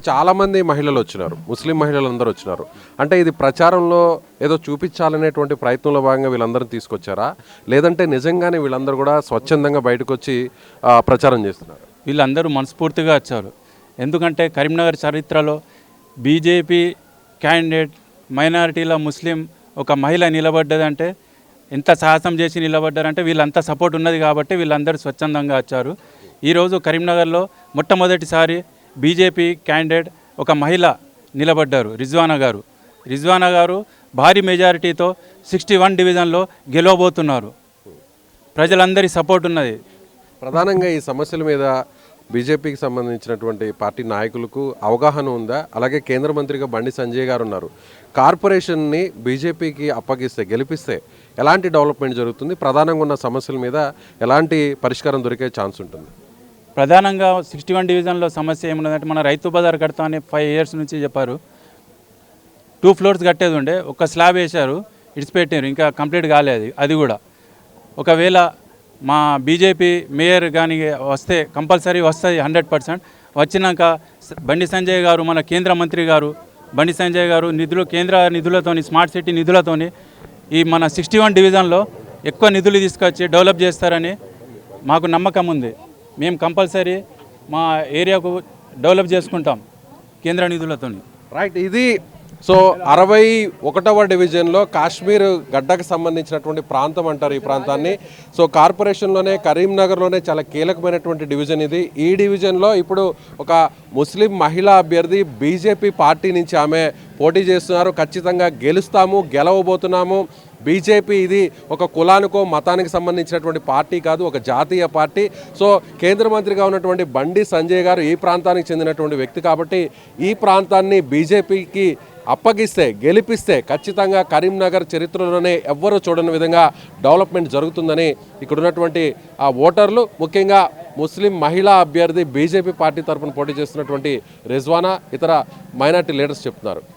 చాలామంది మహిళలు వచ్చినారు, ముస్లిం మహిళలు అందరూ వచ్చినారు. అంటే ఇది ప్రచారంలో ఏదో చూపించాలనేటువంటి ప్రయత్నంలో భాగంగా వీళ్ళందరూ తీసుకొచ్చారా, లేదంటే నిజంగానే వీళ్ళందరూ కూడా స్వచ్ఛందంగా బయటకు వచ్చి ప్రచారం చేస్తున్నారు? వీళ్ళందరూ మనస్ఫూర్తిగా వచ్చారు. ఎందుకంటే కరీంనగర్ చరిత్రలో బీజేపీ క్యాండిడేట్ మైనారిటీల ముస్లిం ఒక మహిళ నిలబడ్డదంటే ఎంత సాహసం చేసి నిలబడ్డారంటే వీళ్ళంతా సపోర్ట్ ఉన్నది కాబట్టి వీళ్ళందరూ స్వచ్ఛందంగా వచ్చారు. ఈరోజు కరీంనగర్లో మొట్టమొదటిసారి బీజేపీ క్యాండిడేట్ ఒక మహిళ నిలబడ్డారు, రిజ్వానా గారు భారీ మెజారిటీతో 61 డివిజన్లో గెలవబోతున్నారు. ప్రజలందరి సపోర్ట్ ఉన్నది. ప్రధానంగా ఈ సమస్యల మీద బీజేపీకి సంబంధించినటువంటి పార్టీ నాయకులకు అవగాహన ఉందా? అలాగే కేంద్ర మంత్రిగా బండి సంజయ్ గారు ఉన్నారు. కార్పొరేషన్ని బీజేపీకి అప్పగిస్తే, గెలిపిస్తే ఎలాంటి డెవలప్మెంట్ జరుగుతుంది? ప్రధానంగా ఉన్న సమస్యల మీద ఎలాంటి పరిష్కారం దొరికే ఛాన్స్ ఉంటుంది? ప్రధానంగా 61 డివిజన్లో సమస్య ఏమున్నదంటే మన రైతు బజార్ కడతా అని 5 ఇయర్స్ నుంచి చెప్పారు. 2 ఫ్లోర్స్ కట్టేది ఉండే, ఒక స్లాబ్ వేశారు, ఇడిచిపెట్టారు, ఇంకా కంప్లీట్ కాలేదు. అది కూడా ఒకవేళ మా బీజేపీ మేయర్ కానీ వస్తే కంపల్సరీ వస్తుంది 100%. వచ్చినాక బండి సంజయ్ గారు, మన కేంద్ర మంత్రి గారు బండి సంజయ్ గారు కేంద్ర నిధులతోని, స్మార్ట్ సిటీ నిధులతోని ఈ మన 61 డివిజన్లో ఎక్కువ నిధులు తీసుకొచ్చి డెవలప్ చేస్తారని మాకు నమ్మకం ఉంది. మేము కంపల్సరీ మా ఏరియాకు డెవలప్ చేసుకుంటాం కేంద్ర నిధులతో. రైట్. ఇది సో 61వ డివిజన్లో కాశ్మీర్ గడ్డకు సంబంధించినటువంటి ప్రాంతం అంటారు ఈ ప్రాంతాన్ని. సో కార్పొరేషన్లోనే, కరీంనగర్లోనే చాలా కీలకమైనటువంటి డివిజన్ ఇది. ఈ డివిజన్లో ఇప్పుడు ఒక ముస్లిం మహిళా అభ్యర్థి బీజేపీ పార్టీ నుంచి ఆమె పోటీ చేస్తున్నారు. ఖచ్చితంగా గెలవబోతున్నాము. బీజేపీ ఇది ఒక కులానికో మతానికి సంబంధించినటువంటి పార్టీ కాదు, ఒక జాతీయ పార్టీ. సో కేంద్ర మంత్రిగా ఉన్నటువంటి బండి సంజయ్ గారు ఈ ప్రాంతానికి చెందినటువంటి వ్యక్తి కాబట్టి ఈ ప్రాంతాన్ని బీజేపీకి అప్పగిస్తే, గెలిపిస్తే ఖచ్చితంగా కరీంనగర్ చరిత్రలోనే ఎవ్వరూ చూడని విధంగా డెవలప్మెంట్ జరుగుతుందని ఇక్కడ ఉన్నటువంటి ఆ ఓటర్లు, ముఖ్యంగా ముస్లిం మహిళా అభ్యర్థి బీజేపీ పార్టీ తరఫున పోటీ చేస్తున్నటువంటి రిజ్వానా, ఇతర మైనార్టీ లీడర్స్ చెప్తున్నారు.